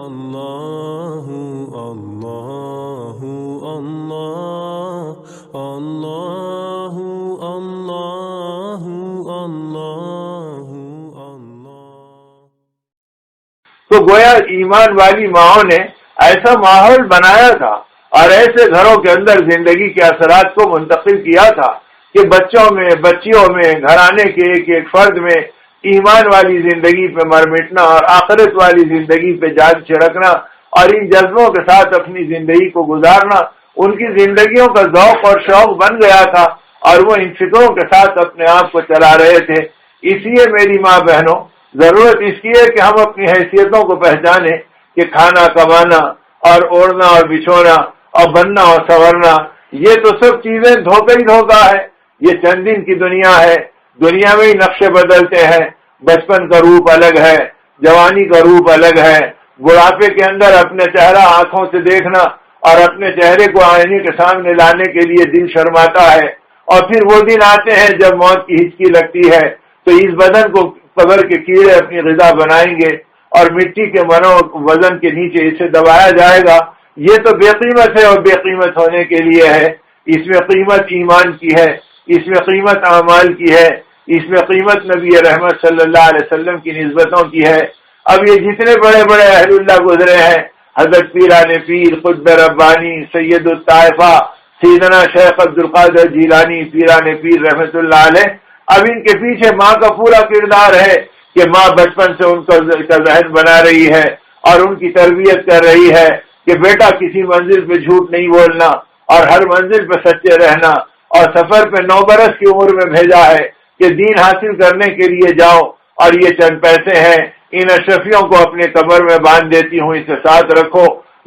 اللہ اللہ اللہ اللہ اللہ اللہ اللہ۔ تو گویا ایمان والی ماؤں نے ایسا ماحول بنایا تھا اور ایسے گھروں کے اندر زندگی کے اثرات کو منتقل کیا تھا کہ بچوں میں، بچیوں میں، گھرانے کے ایک ایک فرد میں ایمان والی زندگی پہ مر مٹنا اور آخرت والی زندگی پہ جان چھڑکنا اور ان جذبوں کے ساتھ اپنی زندگی کو گزارنا ان کی زندگیوں کا ذوق اور شوق بن گیا تھا اور وہ ان فکروں کے ساتھ اپنے آپ کو چلا رہے تھے۔ اس لیے میری ماں بہنوں، ضرورت اس کی ہے کہ ہم اپنی حیثیتوں کو پہچانیں کہ کھانا کمانا اور اوڑھنا اور بچھونا اور بننا اور سنورنا یہ تو سب چیزیں دھوکہ ہی دھوکہ ہے۔ یہ چند دن کی دنیا ہے، دنیا میں ہی نقشے بدلتے ہیں۔ بچپن کا روپ الگ ہے، جوانی کا روپ الگ ہے، بڑھاپے کے اندر اپنے چہرہ آنکھوں سے دیکھنا اور اپنے چہرے کو آئینے کے سامنے لانے کے لیے دل شرماتا ہے، اور پھر وہ دن آتے ہیں جب موت کی ہچکی لگتی ہے تو اس بدن کو قبر کے کیڑے اپنی غذا بنائیں گے اور مٹی کے منوں وزن کے نیچے اسے دبایا جائے گا۔ یہ تو بے قیمت ہے اور بے قیمت ہونے کے لیے ہے۔ اس میں قیمت ایمان کی ہے، اس میں قیمت اعمال کی ہے، اس میں قیمت نبی رحمت صلی اللہ علیہ وسلم کی نسبتوں کی ہے۔ اب یہ جتنے بڑے بڑے اہل اللہ گزرے ہیں، حضرت پیران پیر، قطب ربانی، سید الطائفہ، سیدنا شیخ عبد القادر جیلانی، پیران پیر رحمت اللہ علیہ، اب ان کے پیچھے ماں کا پورا کردار ہے کہ ماں بچپن سے ان کا ذہن بنا رہی ہے اور ان کی تربیت کر رہی ہے کہ بیٹا کسی منزل پہ جھوٹ نہیں بولنا اور ہر منزل پہ سچے رہنا، اور سفر پہ 9 برس کی عمر میں بھیجا ہے کہ دین حاصل کرنے کے لیے جاؤ اور یہ چند پیسے ہیں، ان اشرفیوں کو اپنے کمر میں باندھ دیتی ہوں، اسے ساتھ رکھو،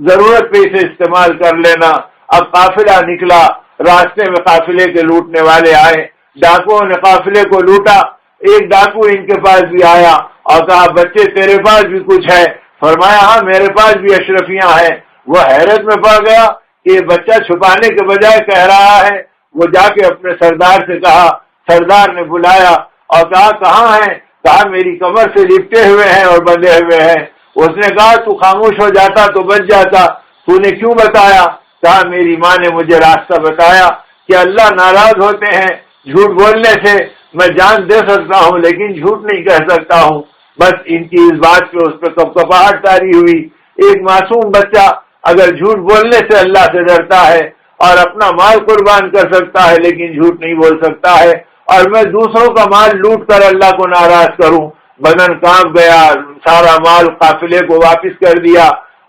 ضرورت پہ اسے استعمال کر لینا۔ اب قافلہ نکلا، راستے میں قافلے کے لوٹنے والے آئے، ڈاکوؤں نے قافلے کو لوٹا۔ ایک ڈاکو ان کے پاس بھی آیا اور کہا بچے تیرے پاس بھی کچھ ہے؟ فرمایا ہاں میرے پاس بھی اشرفیاں ہیں۔ وہ حیرت میں پڑ گیا کہ یہ بچہ چھپانے کے بجائے کہہ رہا ہے۔ وہ جا کے اپنے سردار سے کہا، سردار نے بلایا اور کہا کہاں ہیں؟ کہا میری کمر سے لپٹے ہوئے ہیں اور بندھے ہوئے ہیں۔ اس نے کہا تو خاموش ہو جاتا تو بچ جاتا، تو نے کیوں بتایا؟ کہا میری ماں نے مجھے راستہ بتایا کہ اللہ ناراض ہوتے ہیں جھوٹ بولنے سے، میں جان دے سکتا ہوں لیکن جھوٹ نہیں کہہ سکتا ہوں۔ بس ان کی اس بات پہ اس پہ کپکپاہٹ طاری ہوئی۔ ایک معصوم بچہ اگر جھوٹ بولنے سے اللہ سے ڈرتا ہے اور اپنا مال قربان کر سکتا ہے لیکن جھوٹ نہیں بول سکتا ہے، اور میں دوسروں کا مال لوٹ کر اللہ کو ناراض کروں، بدن کانپ گیا، سارا مال قافلے کو واپس کر دیا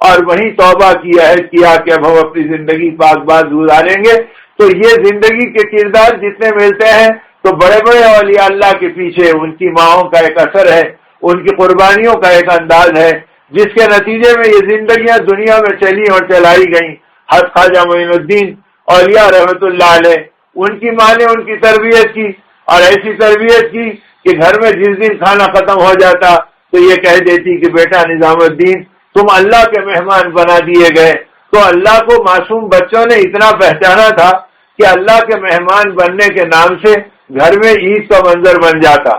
اور وہیں توبہ کی، عہد کیا کہ اب ہم اپنی زندگی پاک باز گزاریں گے۔ تو یہ زندگی کے کردار جتنے ملتے ہیں تو بڑے بڑے اولیاء اللہ کے پیچھے ان کی ماؤں کا ایک اثر ہے، ان کی قربانیوں کا ایک انداز ہے، جس کے نتیجے میں یہ زندگیاں دنیا میں چلی اور چلائی گئیں۔ حضرت خواجہ معین الدین اولیاء رحمت اللہ علیہ، ان کی ماں نے ان کی تربیت کی اور ایسی تربیت کی کہ گھر میں جس دن کھانا ختم ہو جاتا تو یہ کہہ دیتی کہ بیٹا نظام الدین تم اللہ کے مہمان بنا دیے گئے۔ تو اللہ کو معصوم بچوں نے اتنا پہچانا تھا کہ اللہ کے مہمان بننے کے نام سے گھر میں عید کا منظر بن جاتا،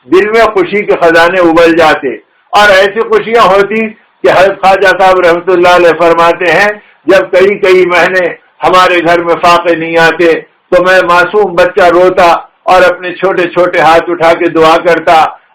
دل میں خوشی کے خزانے ابل جاتے، اور ایسی خوشیاں ہوتی کہ حضرت خواجہ صاحب رحمت اللہ علیہ فرماتے ہیں جب کئی مہینے ہمارے گھر میں فاقے نہیں آتے تو میں معصوم بچہ روتا اور اپنے چھوٹے چھوٹے ہاتھ اٹھا کے دعا کرتا،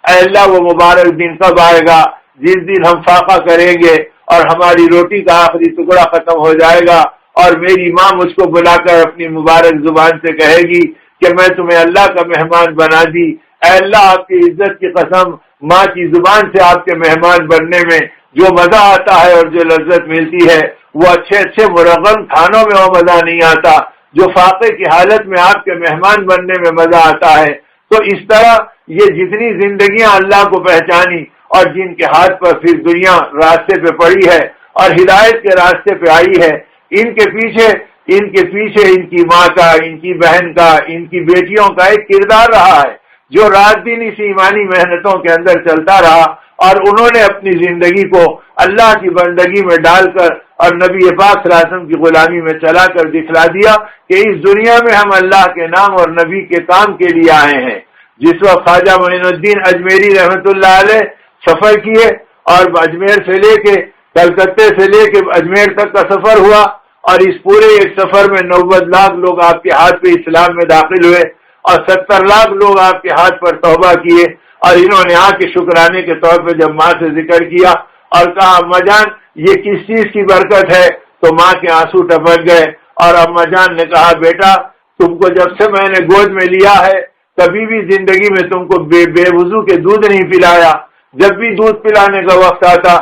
اے اللہ وہ مبارک دن کب آئے گا جس دن ہم فاقہ کریں گے اور ہماری روٹی کا آخری ٹکڑا ختم ہو جائے گا اور میری ماں مجھ کو بلا کر اپنی مبارک زبان سے کہے گی کہ میں تمہیں اللہ کا مہمان بنا دی۔ اے اللہ آپ کی عزت کی قسم، ماں کی زبان سے آپ کے مہمان بننے میں جو مزہ آتا ہے اور جو لذت ملتی ہے وہ اچھے مرغن کھانوں میں وہ مزہ نہیں آتا جو فاقے کی حالت میں آپ کے مہمان بننے میں مزہ آتا ہے۔ تو اس طرح یہ جتنی زندگیاں اللہ کو پہچانی اور جن کے ہاتھ پر پھر دنیا راستے پہ پڑی ہے اور ہدایت کے راستے پہ آئی ہے، ان کے پیچھے ان کی ماں کا، ان کی بہن کا، ان کی بیٹیوں کا ایک کردار رہا ہے جو رات دن اس ایمانی محنتوں کے اندر چلتا رہا، اور انہوں نے اپنی زندگی کو اللہ کی بندگی میں ڈال کر اور نبی پاک صلی اللہ علیہ وسلم کی غلامی میں چلا کر دکھلا دیا کہ اس دنیا میں ہم اللہ کے نام اور نبی کے کام کے لیے آئے ہیں۔ جس وقت خواجہ معین الدین اجمیری رحمت اللہ علیہ سفر کیے اور اجمیر سے لے کے کلکتے سے لے کے اجمیر تک کا سفر ہوا، اور اس پورے ایک سفر میں 90 لاکھ لوگ آپ کے ہاتھ پہ اسلام میں داخل ہوئے، اور 70 لاکھ لوگ آپ کے ہاتھ پر توبہ کیے، اور انہوں نے آ کے شکرانے کے طور پہ جب ماں سے ذکر کیا اور کہا اماں جان یہ کس چیز کی برکت ہے، تو ماں کے آنسو ٹپک گئے، اور اماں جان نے کہا بیٹا تم کو جب سے میں نے گود میں لیا ہے کبھی بھی زندگی میں تم کو بے وضو کے دودھ نہیں پلایا، جب بھی دودھ پلانے کا وقت آتا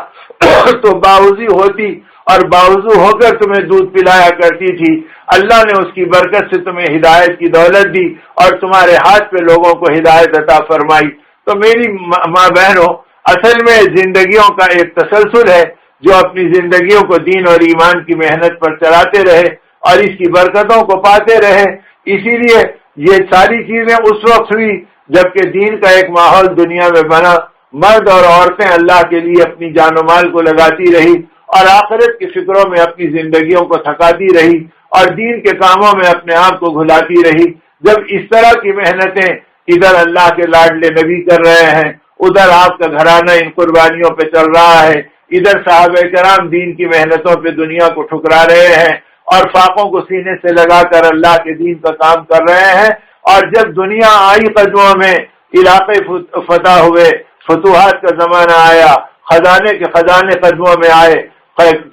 تو باوضی ہوتی اور باوضو ہو کر تمہیں دودھ پلایا کرتی تھی، اللہ نے اس کی برکت سے تمہیں ہدایت کی دولت دی اور تمہارے ہاتھ پہ لوگوں کو ہدایت عطا فرمائی۔ تو میری ماں بہنوں، اصل میں زندگیوں کا ایک تسلسل ہے، جو اپنی زندگیوں کو دین اور ایمان کی محنت پر چلاتے رہے اور اس کی برکتوں کو پاتے رہے۔ اسی لیے یہ ساری چیزیں اس وقت ہوئی جبکہ دین کا ایک ماحول دنیا میں بنا، مرد اور عورتیں اللہ کے لیے اپنی جان و مال کو لگاتی رہی اور آخرت کی فکروں میں اپنی زندگیوں کو تھکاتی رہی اور دین کے کاموں میں اپنے آپ کو گھلاتی رہی۔ جب اس طرح کی محنتیں ادھر اللہ کے لاڈلے نبی کر رہے ہیں، ادھر آپ کا گھرانہ ان قربانیوں پہ چل رہا ہے، ادھر صحابہ کرام دین کی محنتوں پہ دنیا کو ٹھکرا رہے ہیں اور فاقوں کو سینے سے لگا کر اللہ کے دین کا کام کر رہے ہیں، اور جب دنیا آئی قدموں میں، علاقے فتح ہوئے، فتوحات کا زمانہ آیا، خزانے کے خزانے قدموں میں آئے،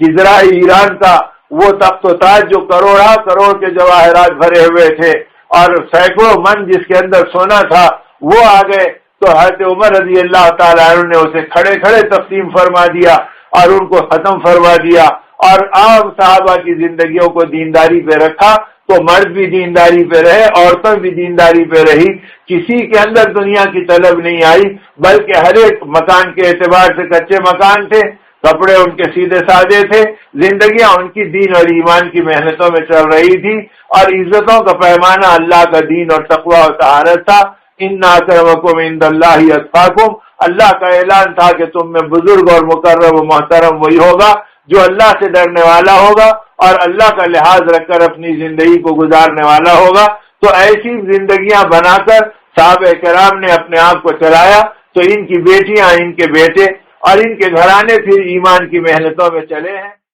جزرہ ایران کا وہ تخت و تاج جو کروڑا کروڑ کے جواہرات بھرے ہوئے تھے اور سینکڑوں من جس کے اندر سونا تھا وہ آ گئے، تو حضرت عمر رضی اللہ تعالیٰ عنہ نے اسے کھڑے کھڑے تقسیم فرما دیا اور ان کو ختم فرما دیا، اور عام صحابہ کی زندگیوں کو دینداری پہ رکھا، تو مرد بھی دینداری پہ رہے، عورتیں بھی دینداری پہ رہی، کسی کے اندر دنیا کی طلب نہیں آئی، بلکہ ہر ایک مکان کے اعتبار سے کچے مکان تھے، کپڑے ان کے سیدھے سادے تھے، زندگیاں ان کی دین اور ایمان کی محنتوں میں چل رہی تھی، اور عزتوں کا پیمانہ اللہ کا دین اور تقوی و طہارت تھا۔ ان اکرمکم عند اللہ اتقاکم، اللہ کا اعلان تھا کہ تم میں بزرگ اور مکرم و محترم وہی ہوگا جو اللہ سے ڈرنے والا ہوگا اور اللہ کا لحاظ رکھ کر اپنی زندگی کو گزارنے والا ہوگا۔ تو ایسی زندگیاں بنا کر صحابہ کرام نے اپنے آپ کو چلایا، تو ان کی بیٹیاں، ان کے بیٹے اور ان کے گھرانے پھر ایمان کی محنتوں میں چلے ہیں۔